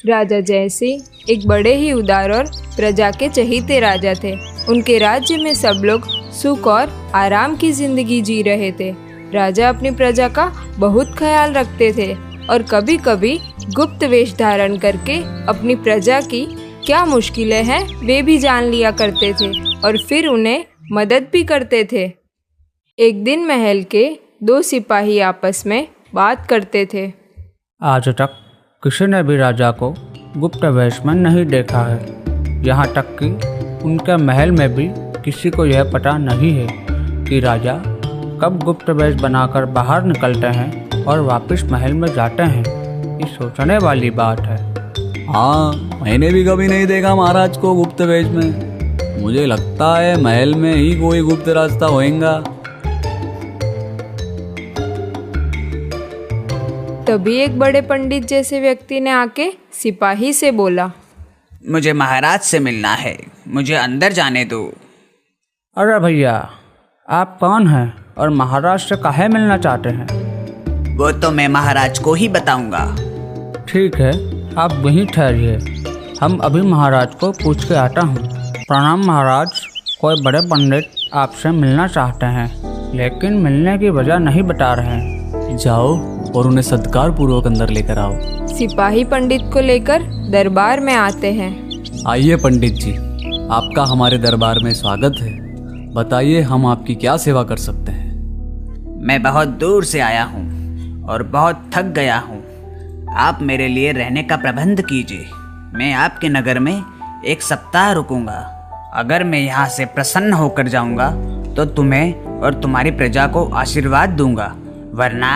राजा जयसिंह एक बड़े ही उदार और प्रजा के चहीते राजा थे। उनके राज्य में सब लोग सुख और आराम की जिंदगी जी रहे थे। राजा अपनी प्रजा का बहुत ख्याल रखते थे और कभी कभी गुप्त वेश धारण करके अपनी प्रजा की क्या मुश्किलें हैं वे भी जान लिया करते थे और फिर उन्हें मदद भी करते थे। एक दिन महल के दो सिपाही आपस में बात करते थे। आज तक किसी ने भी राजा को गुप्त वेश में नहीं देखा है। यहाँ तक कि उनके महल में भी किसी को यह पता नहीं है कि राजा कब गुप्त वेश बनाकर बाहर निकलते हैं और वापस महल में जाते हैं। ये सोचने वाली बात है। हाँ, मैंने भी कभी नहीं देखा महाराज को गुप्त वेश में। मुझे लगता है महल में ही कोई गुप्त रास्ता होएगा। तभी एक बड़े पंडित जैसे व्यक्ति ने आके सिपाही से बोला, मुझे महाराज से मिलना है, मुझे अंदर जाने दो। अरे भैया, आप कौन हैं और महाराज से काहे मिलना चाहते हैं? वो तो मैं महाराज को ही बताऊंगा। ठीक है, आप वहीं ठहरिए, हम अभी महाराज को पूछ के आता हूँ। प्रणाम महाराज, कोई बड़े पंडित आपसे मिलना चाहते हैं लेकिन मिलने की वजह नहीं बता रहे हैं। जाओ और उन्हें सत्कार पूर्वक अंदर लेकर आओ। सिपाही पंडित को लेकर दरबार में आते हैं। आइए पंडित जी, आपका हमारे दरबार में स्वागत है। बताइए हम आपकी क्या सेवा कर सकते हैं? मैं बहुत दूर से आया हूँ और बहुत थक गया हूँ। आप मेरे लिए रहने का प्रबंध कीजिए। मैं आपके नगर में 1 सप्ताह रुकूंगा। अगर मैं यहाँ से प्रसन्न होकर जाऊँगा तो तुम्हें और तुम्हारी प्रजा को आशीर्वाद दूंगा, वरना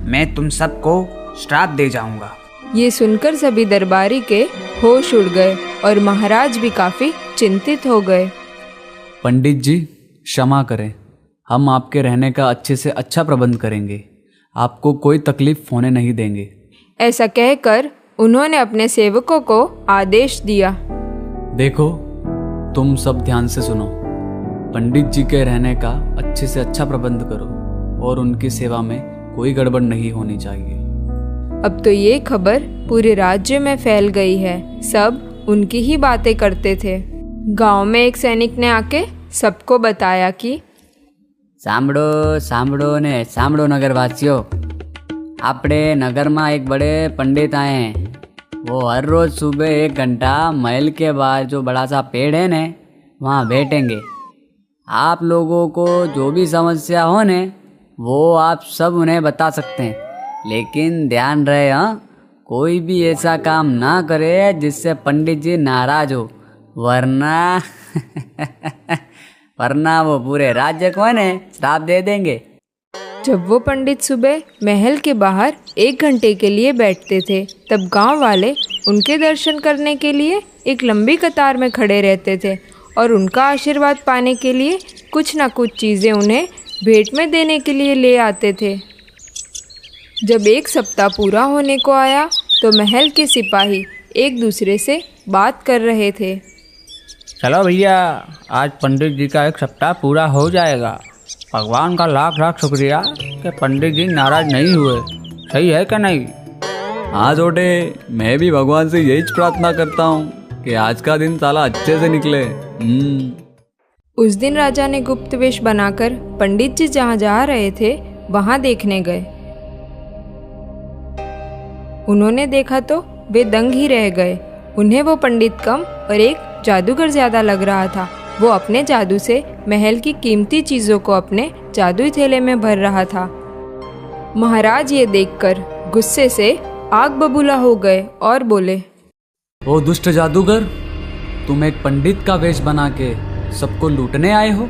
मैं तुम सबको श्राप दे जाऊंगा। ये सुनकर सभी दरबारी के होश उड़ गए और महाराज भी काफी चिंतित हो गए। पंडित जी, क्षमा करें, हम आपके रहने का अच्छे से अच्छा प्रबंध करेंगे। आपको कोई तकलीफ होने नहीं देंगे। ऐसा कहकर उन्होंने अपने सेवकों को आदेश दिया। देखो, तुम सब ध्यान से सुनो। पंडित जी के रहने का अच्छे से अच्छा प्रबंध करो और उनकी सेवा में कोई गड़बड़ नहीं होनी चाहिए। अब तो ये खबर पूरे राज्य में फैल गई है। सब उनकी ही बातें करते थे। गांव में एक सैनिक ने आके सबको बताया कि સાંભળો સાંભળો ને સાંભળો નગરવાસીઓ, આપણે નગરમાં એક बड़े पंडित आए हैं। वो हर रोज़ सुबह 1 घंटा महल के बाहर जो बड़ा सा पेड़ है न, वहाँ बैठेंगे। आप लोगों को जो भी समस्या हो न, वो आप सब उन्हें बता सकते हैं, लेकिन ध्यान रहे, हाँ, कोई भी ऐसा काम ना करे जिससे पंडित जी नाराज हो, वरना वो पूरे राज्य को ने श्राप दे देंगे। जब वो पंडित सुबह महल के बाहर 1 घंटे के लिए बैठते थे, तब गांव वाले उनके दर्शन करने के लिए एक लंबी कतार में खड़े रहते थे और उनका आशीर्वाद पाने के लिए कुछ ना कुछ चीज़ें उन्हें भेंट में देने के लिए ले आते थे। जब 1 सप्ताह पूरा होने को आया तो महल के सिपाही एक दूसरे से बात कर रहे थे। चलो भैया, आज पंडित जी का 1 सप्ताह पूरा हो जाएगा। भगवान का लाख लाख शुक्रिया कि पंडित जी नाराज नहीं हुए। सही है क्या नहीं? हाँ छोटे, मैं भी भगवान से यही प्रार्थना करता हूँ कि आज का दिन साला अच्छे से निकले। उस दिन राजा ने गुप्त वेश बनाकर पंडित जी जहाँ जा रहे थे वहाँ देखने गए। उन्होंने देखा तो वे दंग ही रह गए। उन्हें वो पंडित कम और एक जादूगर ज्यादा लग रहा था। वो अपने जादू से महल की कीमती चीजों को अपने जादुई थैले में भर रहा था। महाराज ये देखकर गुस्से से आग बबूला हो गए और बोले, ओ दुष्ट जादूगर, तुम एक पंडित का वेश बना के सबको लूटने आए हो,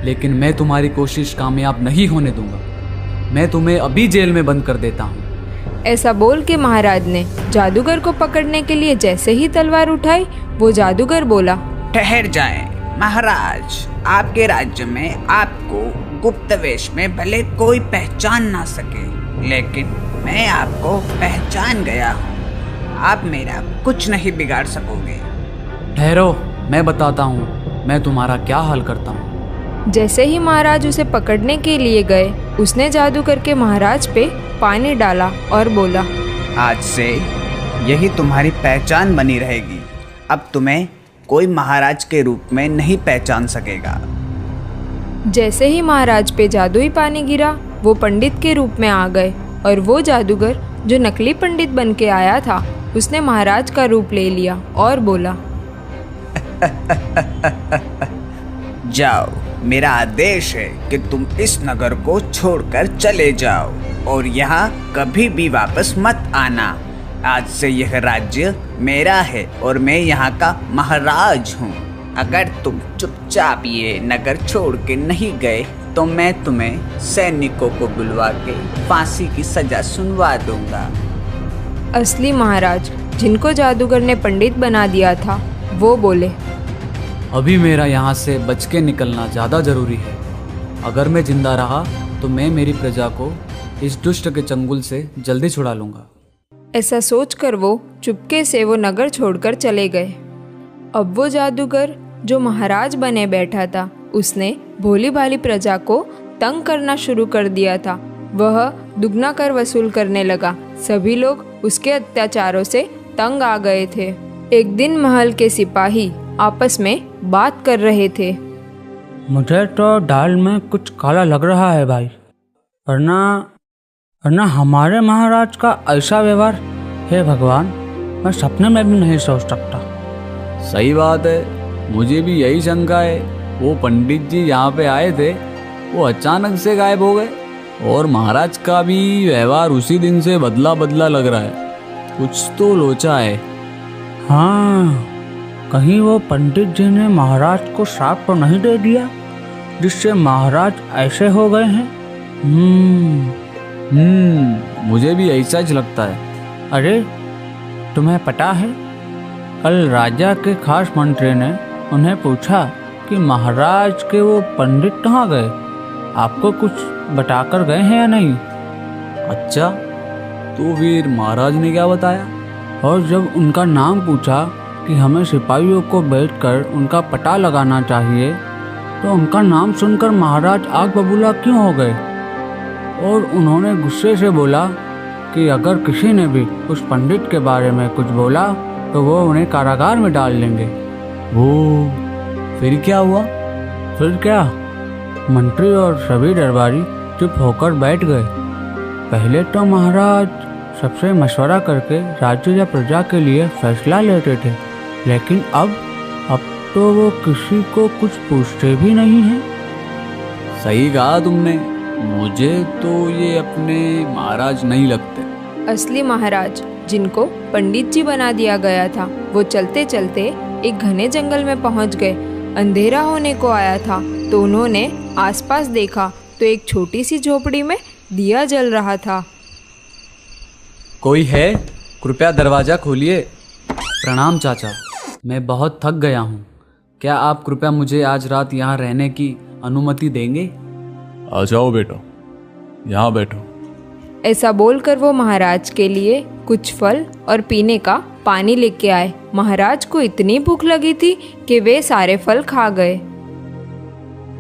लेकिन मैं तुम्हारी कोशिश कामयाब नहीं होने दूंगा। मैं तुम्हें अभी जेल में बंद कर देता हूँ। ऐसा बोल के महाराज ने जादूगर को पकड़ने के लिए जैसे ही तलवार उठाई, वो जादूगर बोला, ठहर जाएं महाराज, आपके राज्य में आपको गुप्त वेश में भले कोई पहचान ना सके, लेकिन मैं आपको पहचान गया हूँ। आप मेरा कुछ नहीं बिगाड़ सकोगे। ठहरो, मैं बताता हूँ मैं तुम्हारा क्या हाल करता हूँ। जैसे ही महाराज उसे पकड़ने के लिए गए, उसने जादू करके महाराज पे पानी डाला और बोला, आज से यही तुम्हारी पहचान बनी रहेगी। अब तुम्हें कोई महाराज के रूप में नहीं पहचान सकेगा। जैसे ही महाराज पे जादुई पानी गिरा, वो पंडित के रूप में आ गए और वो जादूगर जो नकली पंडित बन के आया था, उसने महाराज का रूप ले लिया और बोला, जाओ, मेरा आदेश है कि तुम इस नगर को छोड़कर चले जाओ और यहाँ कभी भी वापस मत आना। आज से यह राज्य मेरा है और मैं यहाँ का महाराज हूँ। अगर तुम चुपचाप ये नगर छोड़ के नहीं गए तो मैं तुम्हें सैनिकों को बुलवा के फांसी की सजा सुनवा दूंगा। असली महाराज, जिनको जादूगर ने पंडित बना दिया था, वो बोले, अभी मेरा यहाँ से बच के निकलना ज़्यादा ज़रूरी है। अगर मैं जिंदा रहा तो मैं मेरी प्रजा को इस दुष्ट के चंगुल से जल्दी छुड़ा लूँगा। ऐसा सोचकर वो चुपके से वो नगर छोड़कर चले गए। अब वो जादूगर जो महाराज बने बैठा था, उसने भोली भाली प्रजा को तंग करना शुरू कर दिया था। वह दुगना कर वसूल करने लगा। सभी लोग उसके अत्याचारों से तंग आ गए थे। एक दिन महल के सिपाही आपस में बात कर रहे थे। मुझे तो दाल में कुछ काला लग रहा है भाई, वरना हमारे महाराज का ऐसा व्यवहार, हे भगवान, मैं सपने में भी नहीं सोच सकता। सही बात है, मुझे भी यही शंका है। वो पंडित जी यहाँ पे आए थे, वो अचानक से गायब हो गए और महाराज का भी व्यवहार उसी दिन से बदला बदला लग रहा है। कुछ तो लोचा है। हाँ, कहीं वो पंडित जी ने महाराज को श्राप तो नहीं दे दिया जिससे महाराज ऐसे हो गए हैं? मुझे भी ऐसा ही लगता है। अरे, तुम्हें पता है, कल राजा के खास मंत्री ने उन्हें पूछा कि महाराज के वो पंडित कहाँ गए, आपको कुछ बताकर गए हैं या नहीं? अच्छा, तो फिर महाराज ने क्या बताया? और जब उनका नाम पूछा कि हमें सिपाहियों को बैठकर उनका पता लगाना चाहिए, तो उनका नाम सुनकर महाराज आग बबूला क्यों हो गए और उन्होंने गुस्से से बोला कि अगर किसी ने भी उस पंडित के बारे में कुछ बोला तो वो उन्हें कारागार में डाल लेंगे। वो फिर क्या हुआ? फिर क्या, मंत्री और सभी दरबारी चुप होकर बैठ गए। पहले तो महाराज सबसे मशवरा करके राज्य या प्रजा के लिए फैसला लेते थे, लेकिन अब तो वो किसी को कुछ पूछते भी नहीं हैं। सही कहा तुमने, मुझे तो ये अपने महाराज नहीं लगते। असली महाराज, जिनको पंडित जी बना दिया गया था, वो चलते चलते एक घने जंगल में पहुंच गए। अंधेरा होने को आया था तो उन्होंने आसपास देखा तो एक छोटी सी झोपड़ी में दिया जल रहा था। कोई है? कृपया दरवाजा खोलिए। प्रणाम चाचा, मैं बहुत थक गया हूँ। क्या आप कृपया मुझे आज रात यहाँ रहने की अनुमति देंगे? आ जाओ बेटा, यहाँ बैठो। ऐसा बोलकर वो महाराज के लिए कुछ फल और पीने का पानी लेके आए। महाराज को इतनी भूख लगी थी कि वे सारे फल खा गए।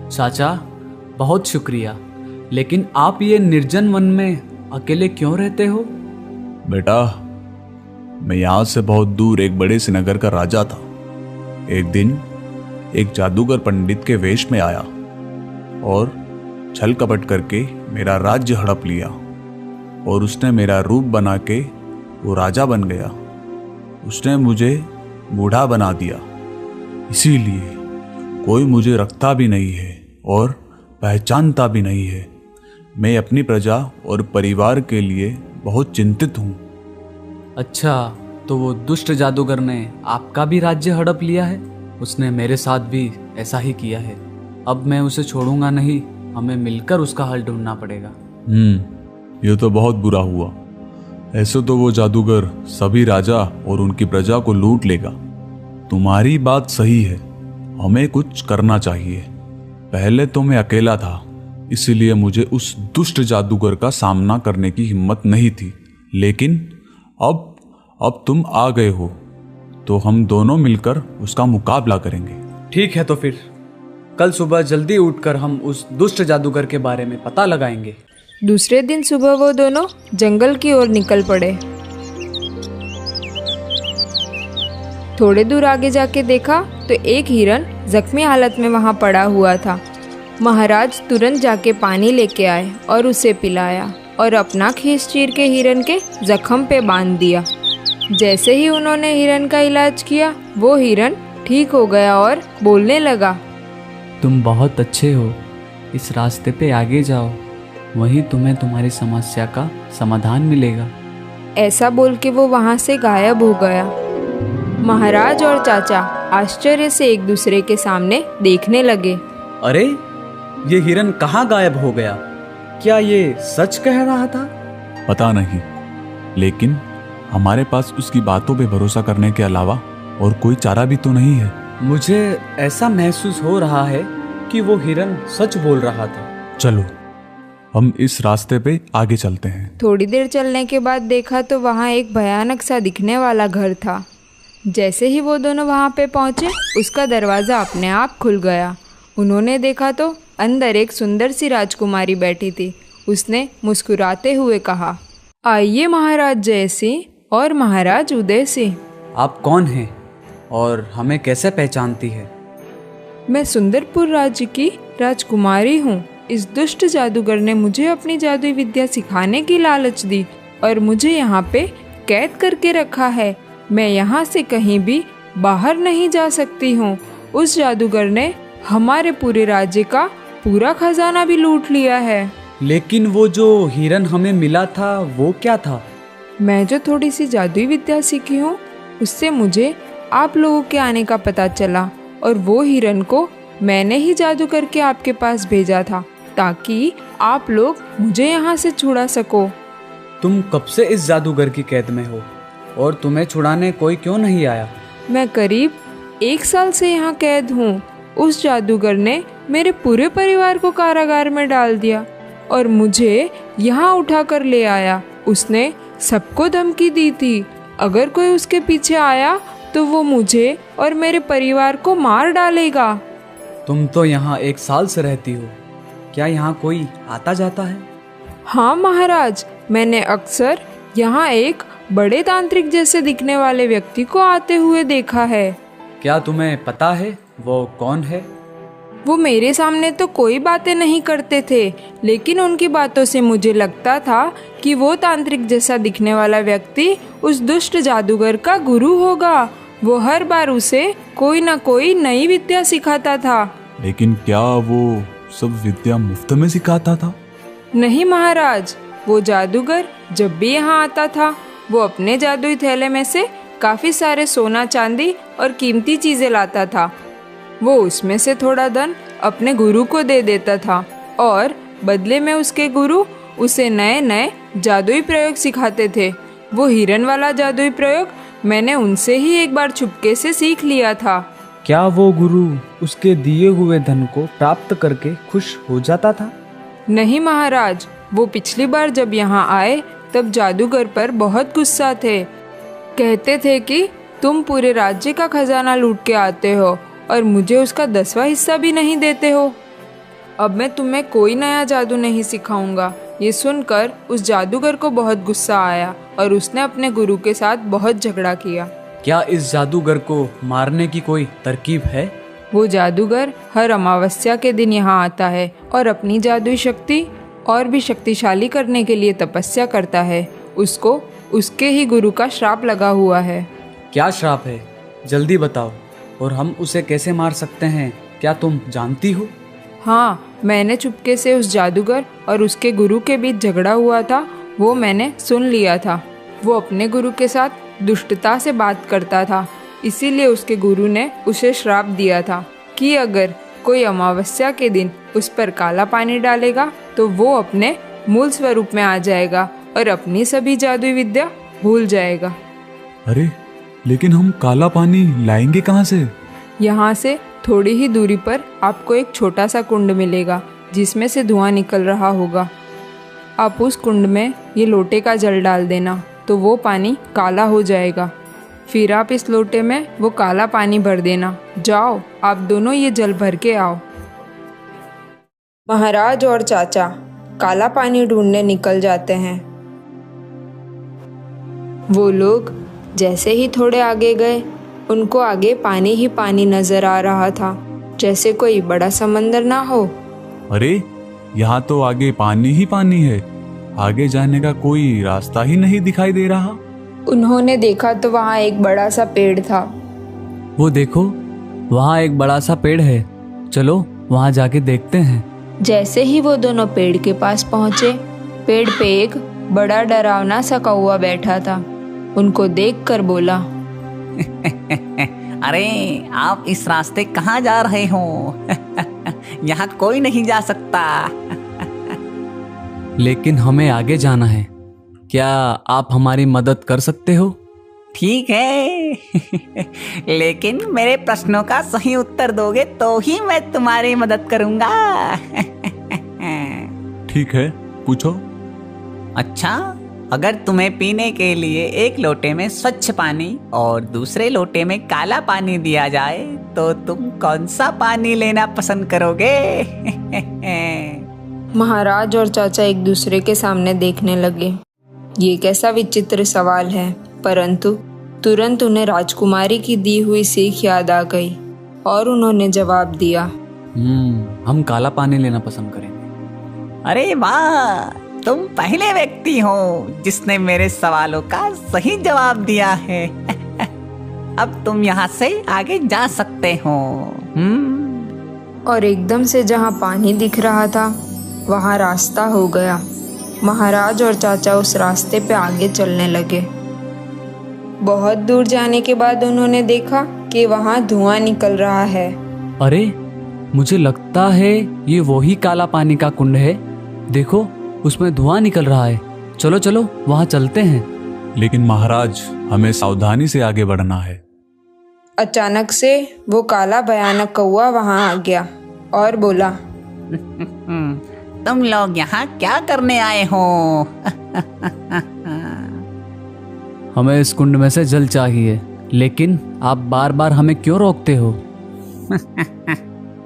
चाचा, बहुत शुक्रिया, लेकिन आप ये निर्जन वन में अकेले क्यों रहते हो? बेटा, मैं यहाँ से बहुत दूर एक बड़े से नगर का राजा था। एक दिन एक जादूगर पंडित के वेश में आया और छल कपट करके मेरा राज्य हड़प लिया और उसने मेरा रूप बना के वो राजा बन गया। उसने मुझे बूढ़ा बना दिया, इसीलिए कोई मुझे रखता भी नहीं है और पहचानता भी नहीं है। मैं अपनी प्रजा और परिवार के लिए बहुत चिंतित हूँ। अच्छा, तो वो दुष्ट जादूगर ने आपका भी राज्य हड़प लिया है? उसने मेरे साथ भी ऐसा ही किया है। अब मैं उसे छोड़ूंगा नहीं, हमें मिलकर उसका हल ढूंढना पड़ेगा। ये तो बहुत बुरा हुआ। ऐसे तो वो जादूगर सभी राजा और उनकी प्रजा को लूट लेगा। तुम्हारी बात सही है, हमें कुछ करना चाहिए। पहले तो मैं अकेला था, इसीलिए मुझे उस दुष्ट जादूगर का सामना करने की हिम्मत नहीं थी, लेकिन अब तुम आ गए हो तो हम दोनों मिलकर उसका मुकाबला करेंगे। ठीक है, तो फिर कल सुबह जल्दी उठकर हम उस दुष्ट जादूगर के बारे में पता लगाएंगे। दूसरे दिन सुबह वो दोनों जंगल की ओर निकल पड़े। थोड़े दूर आगे जाके देखा तो एक हिरन जख्मी हालत में वहाँ पड़ा हुआ था। महाराज तुरंत जाके पानी लेके आए और उसे पिलाया और अपना खीस चीर के हिरन के जख्म पे बांध दिया। जैसे ही उन्होंने हिरन का इलाज किया, वो हिरन ठीक हो गया और बोलने लगा, तुम बहुत अच्छे हो, इस रास्ते पे आगे जाओ, वहीं तुम्हें तुम्हारी समस्या का समाधान मिलेगा। ऐसा बोल के वो वहाँ से गायब हो गया। महाराज और चाचा आश्चर्य से एक दूसरे के सामने देखने लगे। अरे, ये हिरन कहाँ गायब हो गया? क्या ये सच कह रहा था? पता नहीं, लेकिन हमारे पास उसकी बातों पे भरोसा करने के अलावा और कोई चारा भी तो नहीं है। मुझे ऐसा महसूस हो रहा है कि वो हिरन सच बोल रहा था। चलो, हम इस रास्ते पे आगे चलते हैं। थोड़ी देर चलने के बाद देखा तो वहाँ एक भयानक सा दिखने वाला घर था। जैसे ही वो दोनों वहाँ पे पहुँचे, उसका दरवाज़ा अपने आप खुल गया। उन्होंने देखा तो अंदर एक सुंदर सी राजकुमारी बैठी थी। उसने मुस्कुराते हुए कहा, आइए महाराज जय सिंह और महाराज उदय सिंह। आप कौन हैं और हमें कैसे पहचानती है? मैं सुंदरपुर राज्य की राजकुमारी हूँ। इस दुष्ट जादूगर ने मुझे अपनी जादुई विद्या सिखाने की लालच दी और मुझे यहाँ पे कैद करके रखा है। मैं यहाँ से कहीं भी बाहर नहीं जा सकती हूँ। उस जादूगर ने हमारे पूरे राज्य का पूरा खजाना भी लूट लिया है। लेकिन वो जो हिरन हमें मिला था, वो क्या था? मैं जो थोड़ी सी जादुई विद्या सीखी हूँ, उससे मुझे आप लोगों के आने का पता चला और वो हिरन को मैंने ही जादू करके आपके पास भेजा था ताकि आप लोग मुझे यहाँ से छुड़ा सको। तुम कब से इस जादूगर की कैद में हो और तुम्हें छुड़ाने कोई क्यों नहीं आया? मैं करीब 1 साल से यहाँ कैद हूँ। उस जादूगर ने मेरे पूरे परिवार को कारागार में डाल दिया और मुझे यहाँ उठा कर ले आया। उसने सबको धमकी दी थी, अगर कोई उसके पीछे आया तो वो मुझे और मेरे परिवार को मार डालेगा। तुम तो यहाँ 1 साल से रहती हो, क्या यहाँ कोई आता जाता है? हाँ महाराज, मैंने अक्सर यहाँ एक बड़े तांत्रिक जैसे दिखने वाले व्यक्ति को आते हुए देखा है। क्या तुम्हें पता है वो कौन है? वो मेरे सामने तो कोई बातें नहीं करते थे, लेकिन उनकी बातों से मुझे लगता था कि वो तांत्रिक जैसा दिखने वाला व्यक्ति उस दुष्ट जादूगर का गुरु होगा। वो हर बार उसे कोई ना कोई नई विद्या सिखाता था। लेकिन क्या वो सब विद्या मुफ्त में सिखाता था? नहीं महाराज, वो जादूगर जब भी यहाँ आता था, वो अपने जादुई थैले में से काफी सारे सोना चांदी और कीमती चीजें लाता था। वो उसमें से थोड़ा धन अपने गुरु को दे देता था और बदले में उसके गुरु उसे नए नए जादुई प्रयोग सिखाते थे। वो हिरन वाला जादुई प्रयोग मैंने उनसे ही एक बार चुपके से सीख लिया था। क्या वो गुरु उसके दिए हुए धन को प्राप्त करके खुश हो जाता था? नहीं महाराज, वो पिछली बार जब यहाँ आए तब जादूगर पर बहुत गुस्सा थे। कहते थे कि तुम पूरे राज्य का खजाना लूट के आते हो और मुझे उसका 10वां हिस्सा भी नहीं देते हो। अब मैं तुम्हें कोई नया जादू नहीं सिखाऊंगा। ये सुनकर उस जादूगर को बहुत गुस्सा आया और उसने अपने गुरु के साथ बहुत झगड़ा किया। क्या इस जादूगर को मारने की कोई तरकीब है? वो जादूगर हर अमावस्या के दिन यहाँ आता है और अपनी जादुई शक्ति और भी शक्तिशाली करने के लिए तपस्या करता है। उसको उसके ही गुरु का श्राप लगा हुआ है। क्या श्राप है? जल्दी बताओ, और हम उसे कैसे मार सकते हैं, क्या तुम जानती हो? हाँ, मैंने चुपके से उस जादूगर और उसके गुरु के बीच झगड़ा हुआ था, वो मैंने सुन लिया था। वो अपने गुरु के साथ दुष्टता से बात करता था, इसीलिए उसके गुरु ने उसे श्राप दिया था कि अगर कोई अमावस्या के दिन उस पर काला पानी डालेगा तो वो अपने मूल स्वरूप में आ जाएगा और अपनी सभी जादुई विद्या भूल जाएगा। अरे, लेकिन हम काला पानी लाएंगे कहाँ से? यहाँ से थोड़ी ही दूरी पर आपको एक छोटा सा कुंड मिलेगा जिसमें से धुआं निकल रहा होगा। आप उस कुंड में ये लोटे का जल डाल देना तो वो पानी काला हो जाएगा। फिर आप इस लोटे में वो काला पानी भर देना। जाओ, आप दोनों ये जल भर के आओ। महाराज और चाचा काला पानी ढूंढने निकल जाते हैं। वो लोग जैसे ही थोड़े आगे गए, उनको आगे पानी ही पानी नजर आ रहा था, जैसे कोई बड़ा समंदर ना हो। अरे यहाँ तो आगे पानी ही पानी है, आगे जाने का कोई रास्ता ही नहीं दिखाई दे रहा। उन्होंने देखा तो वहाँ एक बड़ा सा पेड़ था। वो देखो, वहाँ एक बड़ा सा पेड़ है, चलो वहाँ जाके देखते हैं। जैसे ही वो दोनों पेड़ के पास पहुँचे, पेड़ पे एक बड़ा डरावना सा कौवा बैठा था। उनको देखकर बोला, अरे आप इस रास्ते कहाँ जा रहे हो? यहाँ कोई नहीं जा सकता। लेकिन हमें आगे जाना है, क्या आप हमारी मदद कर सकते हो? ठीक है, लेकिन मेरे प्रश्नों का सही उत्तर दोगे तो ही मैं तुम्हारी मदद करूंगा। ठीक है, पूछो। अच्छा, अगर तुम्हें पीने के लिए एक लोटे में स्वच्छ पानी और दूसरे लोटे में काला पानी दिया जाए तो तुम कौन सा पानी लेना पसंद करोगे? महाराज और चाचा एक दूसरे के सामने देखने लगे। ये कैसा विचित्र सवाल है, परंतु तुरंत उन्हें राजकुमारी की दी हुई सीख याद आ गई और उन्होंने जवाब दिया, हम काला पानी लेना पसंद करेंगे। अरे वाह, तुम पहले व्यक्ति हो जिसने मेरे सवालों का सही जवाब दिया है। अब तुम यहाँ से आगे जा सकते हो। और एकदम से जहाँ पानी दिख रहा था वहाँ रास्ता हो गया। महाराज और चाचा उस रास्ते पे आगे चलने लगे। बहुत दूर जाने के बाद उन्होंने देखा कि वहाँ धुआं निकल रहा है। अरे मुझे लगता है ये वही काला पानी का कुंड है, देखो उसमें धुआं निकल रहा है। चलो चलो वहाँ चलते हैं। लेकिन महाराज, हमें सावधानी से आगे बढ़ना है। अचानक से वो काला भयानक कौवा वहाँ आ गया और बोला, तुम लोग यहाँ क्या करने आए हो? हमें इस कुंड में से जल चाहिए, लेकिन आप बार बार हमें क्यों रोकते हो?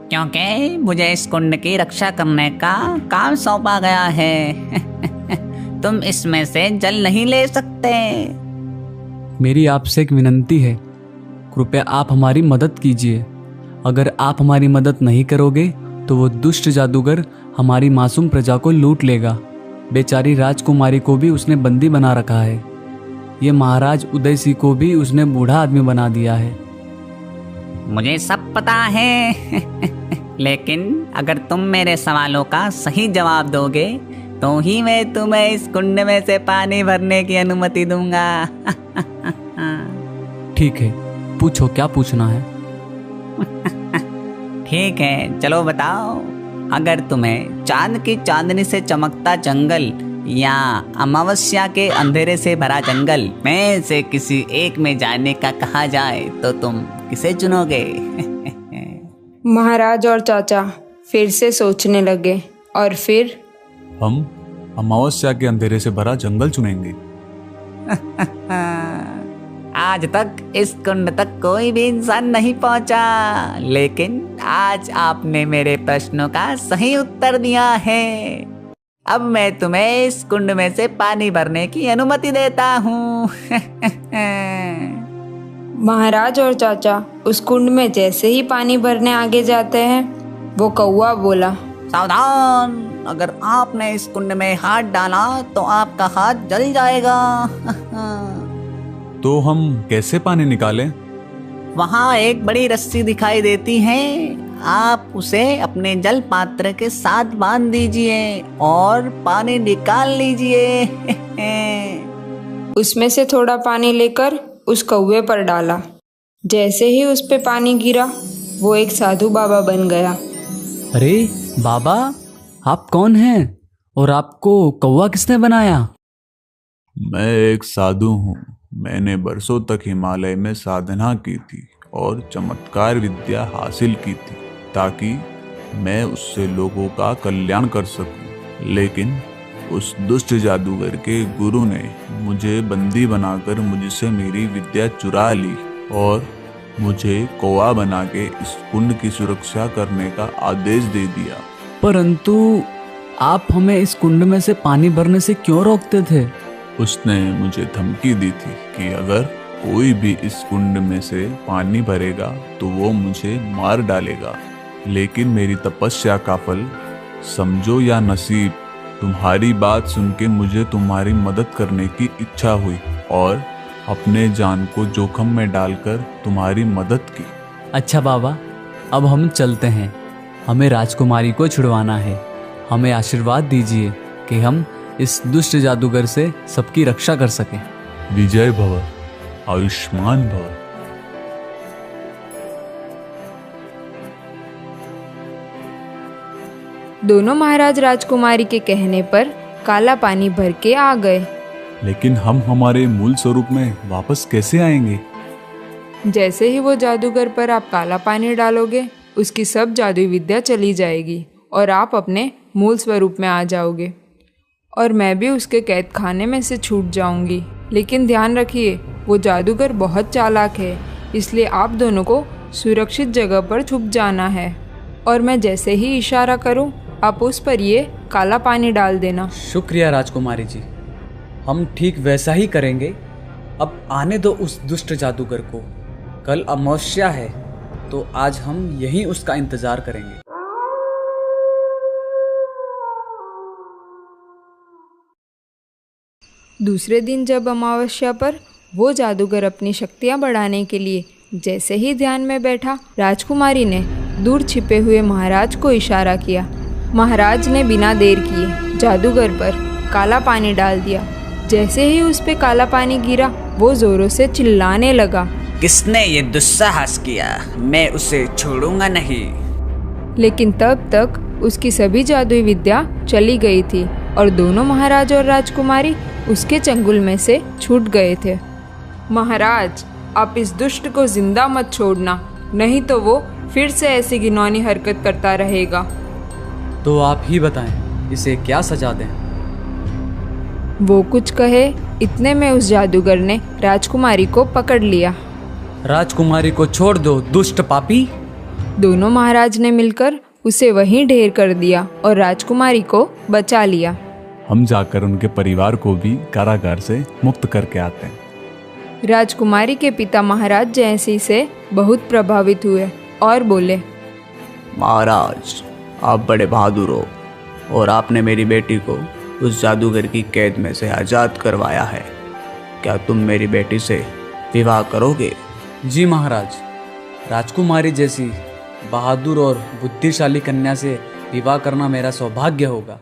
क्योंकि मुझे इस कुंड की रक्षा करने का काम सौंपा गया है। तुम इसमें से जल नहीं ले सकते। मेरी आपसे एक विनती है, कृपया आप हमारी मदद कीजिए। अगर आप हमारी मदद नहीं करोगे तो वो दुष्ट जादूगर हमारी मासूम प्रजा को लूट लेगा। बेचारी राजकुमारी को भी उसने बंदी बना रखा है। ये महाराज उदय सिंह को भी उसने बूढ़ा आदमी बना दिया है। मुझे सब पता है। लेकिन अगर तुम मेरे सवालों का सही जवाब दोगे तो ही मैं तुम्हें इस कुंड में से पानी भरने की अनुमति दूंगा। ठीक है, पूछो क्या पूछना है। ठीक है, चलो बताओ। अगर तुम्हें चांद की चांदनी से चमकता जंगल या अमावस्या के अंधेरे से भरा जंगल में से किसी एक में जाने का कहा जाए तो तुम किसे चुनोगे? महाराज और चाचा फिर से सोचने लगे और फिर हम अमावस्या के अंधेरे से भरा जंगल चुनेंगे। आज तक इस कुंड तक कोई भी इंसान नहीं पहुंचा, लेकिन आज आपने मेरे प्रश्नों का सही उत्तर दिया है। अब मैं तुम्हें इस कुंड में से पानी भरने की अनुमति देता हूँ। महाराज और चाचा उस कुंड में जैसे ही पानी भरने आगे जाते हैं, वो कौवा बोला, सावधान, अगर आपने इस कुंड में हाथ डाला तो आपका हाथ जल जाएगा। तो हम कैसे पानी निकालें? वहाँ एक बड़ी रस्सी दिखाई देती है, आप उसे अपने जल पात्र के साथ बांध दीजिए और पानी निकाल लीजिए। उसमें से थोड़ा पानी लेकर उस कौवे पर डाला। जैसे ही उस पे पानी गिरा, वो एक साधु बाबा बन गया। अरे बाबा, आप कौन हैं और आपको कौवा किसने बनाया? मैं एक साधु हूँ। मैंने बरसों तक हिमालय में साधना की थी और चमत्कार विद्या हासिल की थी ताकि मैं उससे लोगों का कल्याण कर सकूं। लेकिन उस दुष्ट जादूगर के गुरु ने मुझे बंदी बनाकर मुझसे मेरी विद्या चुरा ली और मुझे कौवा बना के इस कुंड की सुरक्षा करने का आदेश दे दिया। परंतु आप हमें इस कुंड में से पानी भरने से क्यों रोकते थे? उसने मुझे धमकी दी थी कि अगर कोई भी इस कुंड में से पानी भरेगा तो वो मुझे मार डालेगा। लेकिन मेरी तपस्या का फल, समझो या नसीब, तुम्हारी बात सुन के मुझे तुम्हारी मदद करने की इच्छा हुई और अपने जान को जोखम में डालकर तुम्हारी मदद की। अच्छा बाबा, अब हम चलते हैं। हमें राजकुमारी को छुड़वाना है। हमें आशीर्वाद दीजिए कि हम इस दुष्ट जादूगर से सबकी रक्षा कर सकें। विजय भव, आयुष्मान भव। दोनों महाराज राजकुमारी के कहने पर काला पानी भर के आ गए। लेकिन हम हमारे मूल स्वरूप में वापस कैसे आएंगे? जैसे ही वो जादूगर पर आप काला पानी डालोगे, उसकी सब जादुई विद्या चली जाएगी और आप अपने मूल स्वरूप में आ जाओगे और मैं भी उसके कैद खाने में से छूट जाऊंगी। लेकिन ध्यान रखिए, वो जादूगर बहुत चालाक है, इसलिए आप दोनों को सुरक्षित जगह पर छुप जाना है और मैं जैसे ही इशारा करूं, आप उस पर ये काला पानी डाल देना। शुक्रिया राजकुमारी जी, हम ठीक वैसा ही करेंगे। अब आने दो उस दुष्ट जादूगर को। कल अमावस्या है तो आज हम यहीं उसका इंतजार करेंगे। दूसरे दिन जब अमावस्या पर वो जादूगर अपनी शक्तियाँ बढ़ाने के लिए जैसे ही ध्यान में बैठा, राजकुमारी ने दूर छिपे हुए महाराज को इशारा किया। महाराज ने बिना देर किए जादूगर पर काला पानी डाल दिया। जैसे ही उस पे काला पानी गिरा, वो जोरों से चिल्लाने लगा, किसने ये दुस्साहस किया? मैं उसे छोड़ूंगा नहीं। लेकिन तब तक उसकी सभी जादुई विद्या चली गई थी और दोनों महाराज और राजकुमारी उसके चंगुल में से छूट गए थे। महाराज, आप इस दुष्ट को जिंदा मत छोड़ना, नहीं तो वो फिर से ऐसी घिनौनी हरकत करता रहेगा। तो आप ही बताएं, इसे क्या सजा दें? वो कुछ कहे, इतने में उस जादूगर ने राजकुमारी को पकड़ लिया। राजकुमारी को छोड़ दो, दुष्ट पापी। दोनों महाराज ने मिलकर उसे वहीं ढेर कर दिया और राजकुमारी को बचा लिया। हम जाकर उनके परिवार को भी कारागार से मुक्त करके आते हैं। राजकुमारी के पिता महाराज जयसिंह से बहुत प्रभावित हुए और बोले, महाराज, आप बड़े बहादुर हो और आपने मेरी बेटी को उस जादूगर की कैद में से आज़ाद करवाया है। क्या तुम मेरी बेटी से विवाह करोगे? जी महाराज, राजकुमारी जैसी बहादुर और बुद्धिशाली कन्या से विवाह करना मेरा सौभाग्य होगा।